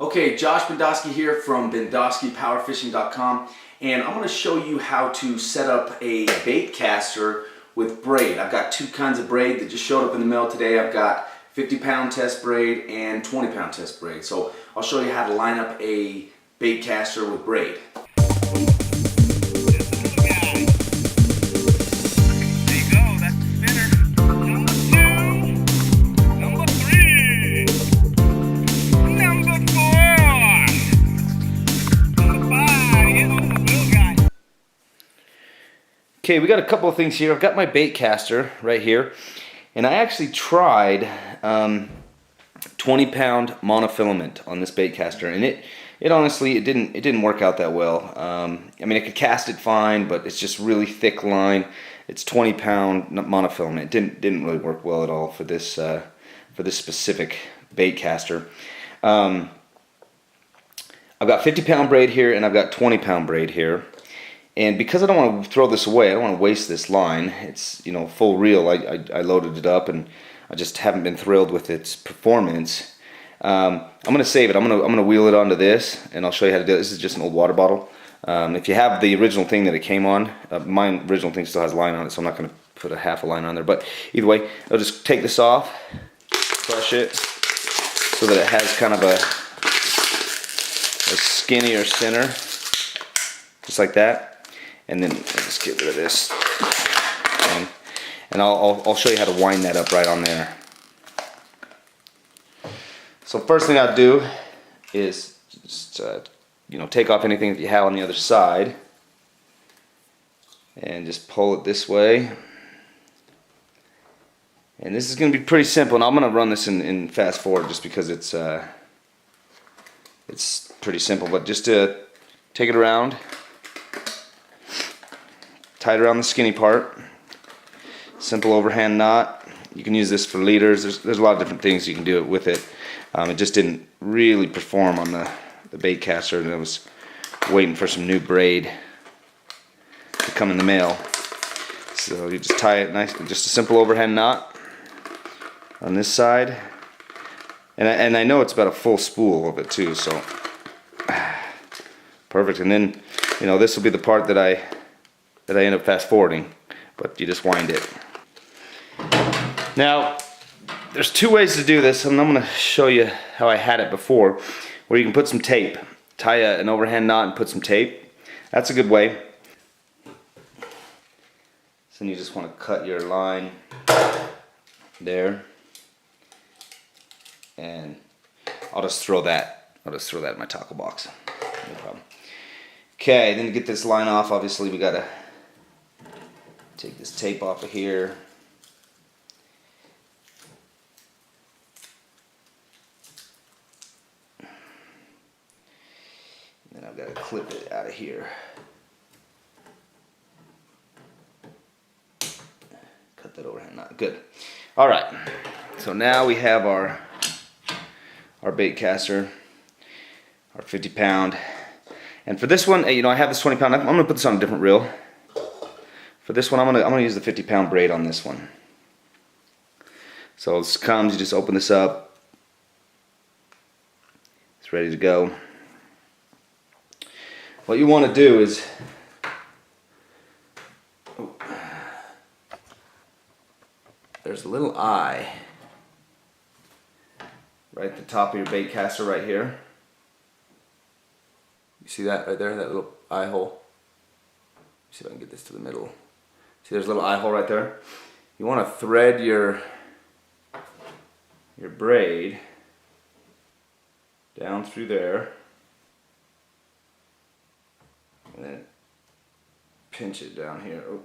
Okay, Josh Bendoski here from BendoskiPowerFishing.com, and I'm going to show you how to set up a bait caster with braid. I've got two kinds of braid that just showed up in the mail today. I've got 50-pound test braid and 20-pound test braid. So I'll show you how to line up a bait caster with braid. Okay, we got a couple of things here. I've got my bait caster right here, and I actually tried 20-pound monofilament on this bait caster, and it honestly it didn't work out that well. I mean, I could cast it fine, but it's just really thick line. It's 20-pound monofilament. It didn't really work well at all for this specific bait caster. I've got 50-pound braid here, and I've got 20-pound braid here. And because I don't want to throw this away, I don't want to waste this line. It's, you know, full reel. I loaded it up, and I just haven't been thrilled with its performance. I'm going to save it. I'm going to wheel it onto this, and I'll show you how to do it. This is just an old water bottle. If you have the original thing that it came on, my original thing still has line on it, so I'm not going to put a half a line on there. But either way, I'll just take this off, crush it, so that it has kind of a skinnier center, just like that. And then I'll just get rid of this, and I'll show you how to wind that up right on there. So first thing I'll do is just you know, take off anything that you have on the other side, and just pull it this way. And this is going to be pretty simple, and I'm going to run this in fast forward just because it's pretty simple. But just to take it around. Tied around the skinny part, simple overhand knot. You can use this for leaders. There's a lot of different things you can do it with it. It just didn't really perform on the bait caster, and I was waiting for some new braid to come in the mail. So you just tie it nice, just a simple overhand knot on this side, and I know it's about a full spool of it too, so perfect. And then, you know, this will be the part that I end up fast forwarding, but you just wind it. Now, there's two ways to do this, and I'm going to show you how I had it before, where you can put some tape. Tie an overhand knot and put some tape. That's a good way. So then you just want to cut your line there, and I'll just throw that in my tackle box. No problem. Okay, then to get this line off, obviously we gotta take this tape off of here. And then I've got to clip it out of here. Cut that overhand knot. Good. All right. So now we have our bait caster, our 50-pound. And for this one, you know, I have this 20-pound. I'm going to put this on a different reel. For this one, I'm gonna use the 50-pound braid on this one. So this comes, you just open this up. It's ready to go. What you want to do is, there's a little eye right at the top of your bait caster right here. You see that right there, that little eye hole? See if I can get this to the middle. See, there's a little eye hole right there. You want to thread your braid down through there, and then pinch it down here. Oh.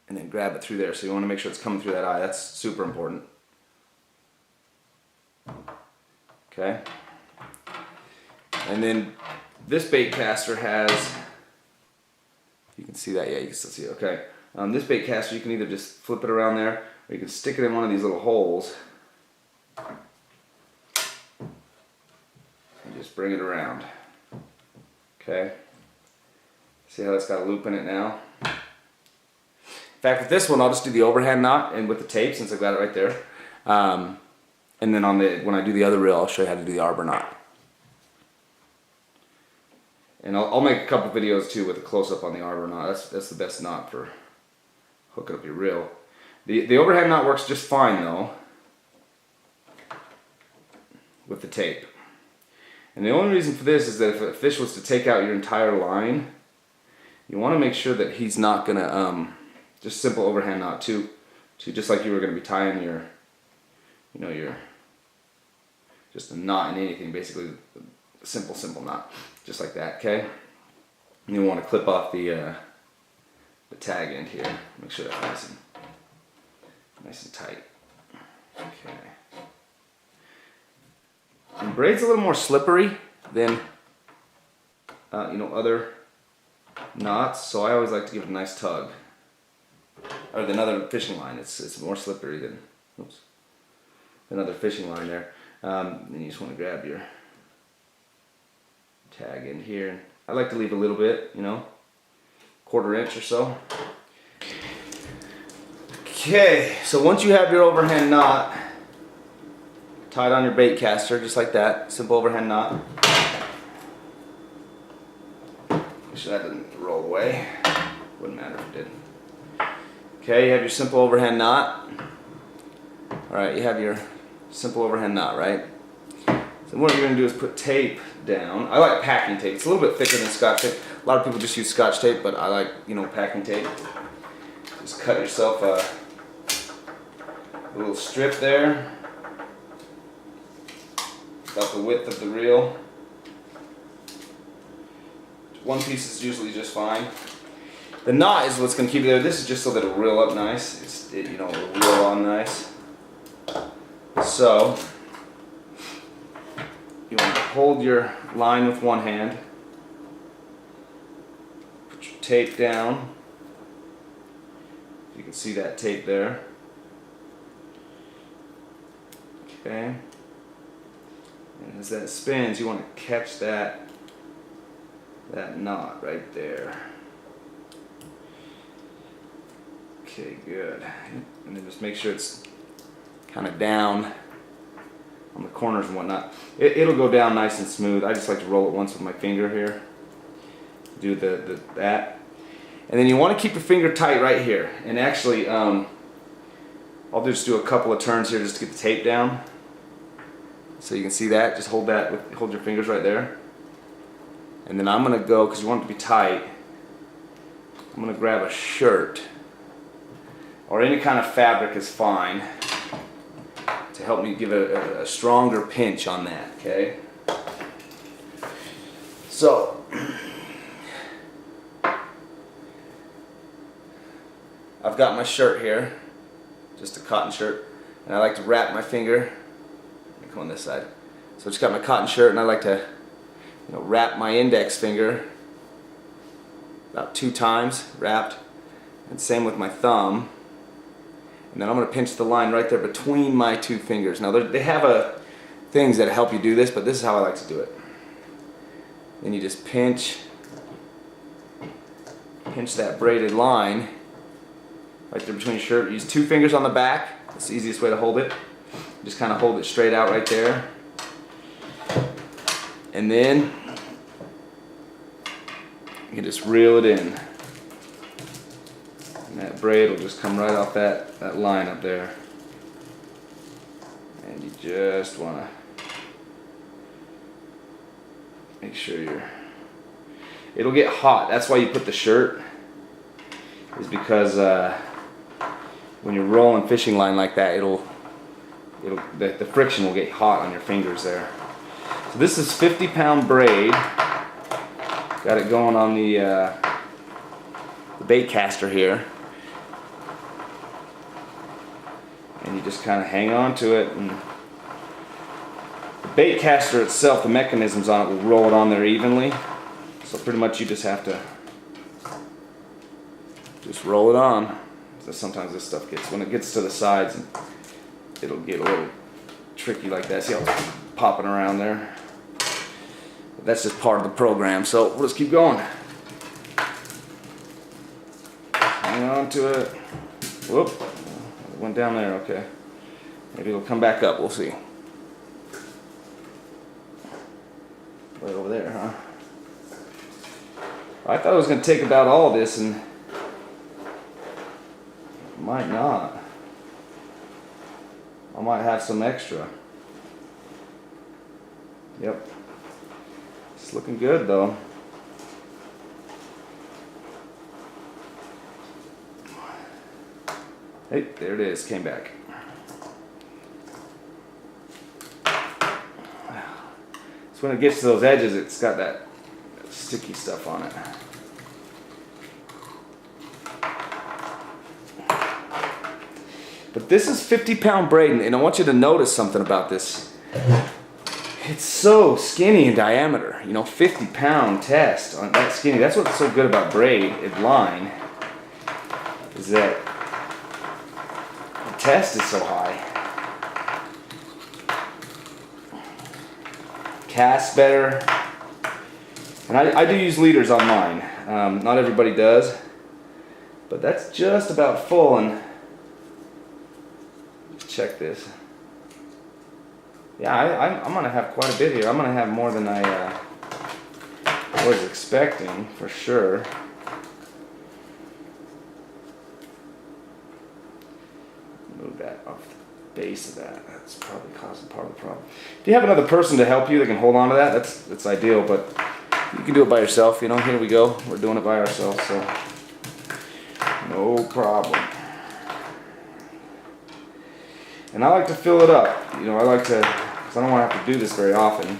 And then grab it through there. So you want to make sure it's coming through that eye. That's super important. Okay. And then this bait caster has, you can see that, yeah, you can still see it, okay. This bait caster, you can either just flip it around there, or you can stick it in one of these little holes, and just bring it around, okay. See how it's got a loop in it now? In fact, with this one, I'll just do the overhand knot and with the tape, since I've got it right there. And then when I do the other reel, I'll show you how to do the arbor knot. And I'll make a couple videos too with a close-up on the arbor knot. That's the best knot for hooking up your reel. The overhand knot works just fine though with the tape. And the only reason for this is that if a fish was to take out your entire line, you want to make sure that he's not gonna just simple overhand knot to just like you were gonna be tying your, you know, your just a knot in anything, basically a simple knot, just like that. Okay. And you want to clip off the tag end here. Make sure that's nice and tight. Okay. And braid's a little more slippery than you know, other knots, so I always like to give it a nice tug. Or than other fishing line, it's more slippery than other fishing line there. Then you just want to grab your tag in here. I like to leave a little bit, you know, 1/4 inch or so. Okay, so once you have your overhand knot tied on your bait caster, just like that, simple overhand knot. Make sure that doesn't roll away. Wouldn't matter if it did. Okay, you have your simple overhand knot. Alright, you have your simple overhand knot, right? So what you're going to do is put tape down. I like packing tape. It's a little bit thicker than Scotch tape. A lot of people just use Scotch tape, but I like, you know, packing tape. Just cut yourself a little strip there, about the width of the reel. One piece is usually just fine. The knot is what's going to keep it there. This is just so that it'll reel up nice. You know, it'll reel on nice. So you want to hold your line with one hand. Put your tape down. You can see that tape there. Okay. And as that spins, you want to catch that knot right there. Okay, good. And then just make sure it's kind of down on the corners and whatnot. It'll go down nice and smooth. I just like to roll it once with my finger here. Do that. And then you want to keep your finger tight right here. And actually, I'll just do a couple of turns here just to get the tape down. So you can see that. Just hold your fingers right there. And then I'm going to go, because you want it to be tight, I'm going to grab a shirt. Or any kind of fabric is fine to help me give a stronger pinch on that, okay? So, I've got my shirt here, just a cotton shirt, and I like to wrap my finger. Let me come on this side. So I just got my cotton shirt, and I like to, you know, wrap my index finger about 2 times wrapped, and same with my thumb. And then I'm going to pinch the line right there between my 2 fingers. Now they have things that help you do this, but this is how I like to do it. Then you just pinch that braided line right there between your shirt. Use 2 fingers on the back. That's the easiest way to hold it. Just kind of hold it straight out right there. And then you just reel it in. And that braid will just come right off that line up there. And you just want to make sure it'll get hot. That's why you put the shirt, is because when you're rolling fishing line like that, the friction will get hot on your fingers there. So this is 50-pound braid. Got it going on the Baitcaster here. And you just kind of hang on to it, and the Baitcaster itself, the mechanisms on it will roll it on there evenly. So pretty much you just have to just roll it on. So sometimes this stuff when it gets to the sides, and it'll get a little tricky like that. See how it's popping around there? But that's just part of the program. So we'll just keep going. Hang on to it. Whoop. It went down there, okay. Maybe it'll come back up, we'll see. Right over there, huh? I thought it was going to take about all this, and might not. I might have some extra. Yep. It's looking good though. Hey, there it is, came back. So when it gets to those edges, it's got that sticky stuff on it. But this is 50-pound braid, and I want you to notice something about this. It's so skinny in diameter, you know, 50-pound test on that skinny. That's what's so good about braid and line, is that the test is so high. Casts better. And I do use leaders on mine. Not everybody does, but that's just about full. And check this. Yeah, I'm gonna have quite a bit here. I'm gonna have more than I was expecting, for sure. Move that off the base of that. That's probably causing part of the problem. If you have another person to help you that can hold on to that, that's ideal, but you can do it by yourself, you know. Here we go. We're doing it by ourselves, so no problem. And I like to fill it up. You know, I like to, because I don't want to have to do this very often.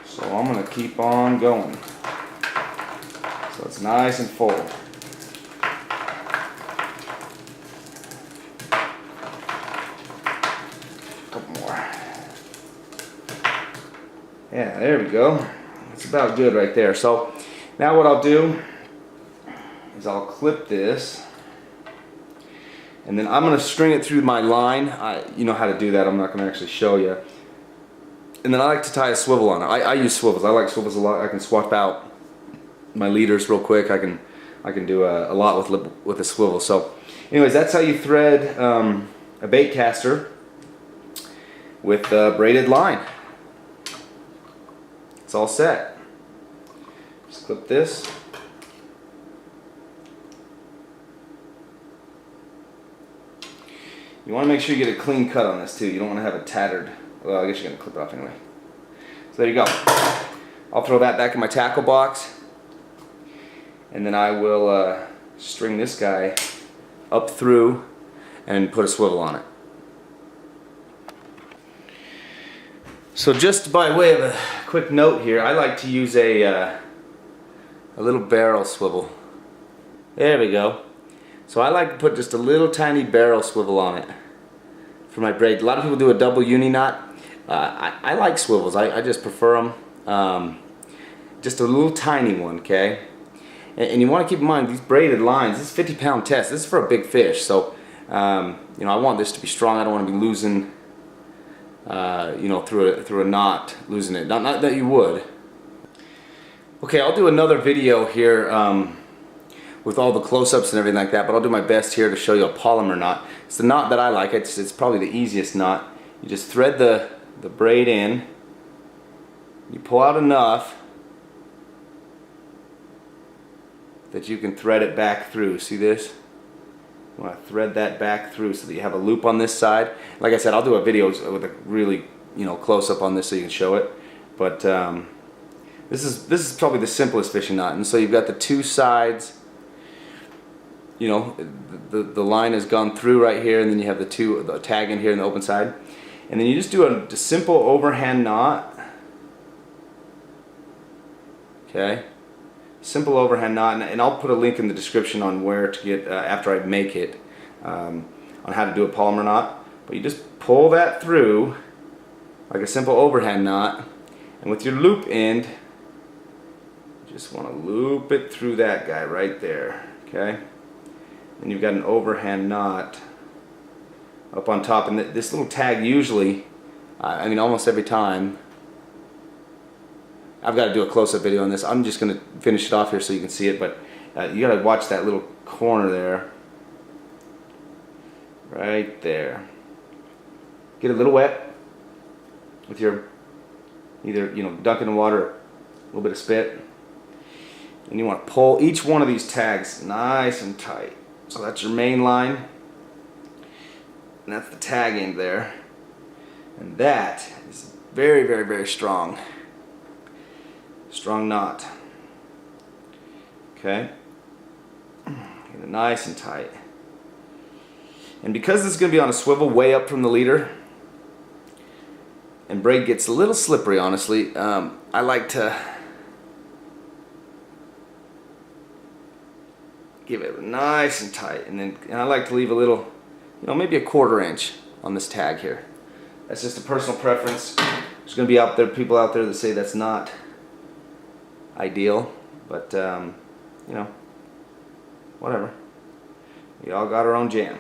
So I'm going to keep on going. So it's nice and full. A couple more. Yeah, there we go. That's about good right there. So now what I'll do is I'll clip this. And then I'm going to string it through my line. You know how to do that. I'm not going to actually show you. And then I like to tie a swivel on it. I use swivels. I like swivels a lot. I can swap out my leaders real quick. I can do a lot with a swivel. So, anyways, that's how you thread a baitcaster with braided line. It's all set. Just clip this. You want to make sure you get a clean cut on this too. You don't want to have a tattered, well, I guess you're going to clip it off anyway. So there you go. I'll throw that back in my tackle box, and then I will string this guy up through and put a swivel on it. So just by way of a quick note here, I like to use a little barrel swivel. There we go. So I like to put just a little tiny barrel swivel on it for my braid. A lot of people do a double uni knot. I like swivels. I just prefer them. Just a little tiny one, okay? And you want to keep in mind these braided lines. This is 50-pound test. This is for a big fish. So you know, I want this to be strong. I don't want to be losing, you know, through a knot, losing it. Not that you would. Okay, I'll do another video here. With all the close-ups and everything like that, but I'll do my best here to show you a polymer knot. It's the knot that I like. It's probably the easiest knot. You just thread the braid in, you pull out enough that you can thread it back through. See this? You want to thread that back through so that you have a loop on this side. Like I said, I'll do a video with a really, you know, close-up on this so you can show it. But this is probably the simplest fishing knot. And so you've got the two sides. You know, the line has gone through right here, and then you have the tag in here in the open side, and then you just do a simple overhand knot. Okay, simple overhand knot, and I'll put a link in the description on where to get after I make it on how to do a polymer knot. But you just pull that through like a simple overhand knot, and with your loop end, you just want to loop it through that guy right there. Okay. And you've got an overhand knot up on top, and this little tag usually, I mean almost every time, I've got to do a close-up video on this. I'm just going to finish it off here so you can see it, but you got to watch that little corner there, right there. Get a little wet with your Either, you know, dunk in the water, a little bit of spit. And you want to pull each one of these tags nice and tight. So that's your main line. And that's the tag end there. And that is very, very, very strong. Strong knot. Okay. Get it nice and tight. And because this is going to be on a swivel way up from the leader, and braid gets a little slippery, honestly, I like to give it nice and tight, and I like to leave a little, you know, maybe a 1/4 inch on this tag here. That's just a personal preference. There's going to be people out there that say that's not ideal, but you know, whatever. We all got our own jam.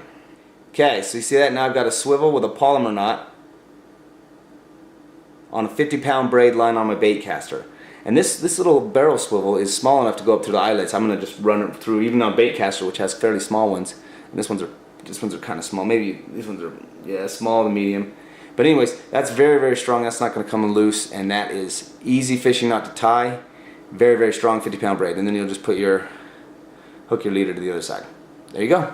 Okay, so you see that? Now I've got a swivel with a polymer knot on a 50-pound braid line on my Baitcaster. And this little barrel swivel is small enough to go up to the eyelets. I'm going to just run it through, even on Baitcaster, which has fairly small ones. And this ones are kind of small. Maybe these ones are, yeah, small to medium. But anyways, that's very, very strong. That's not going to come loose, and that is easy fishing knot to tie. Very, very strong 50-pound braid. And then you'll just hook your leader to the other side. There you go.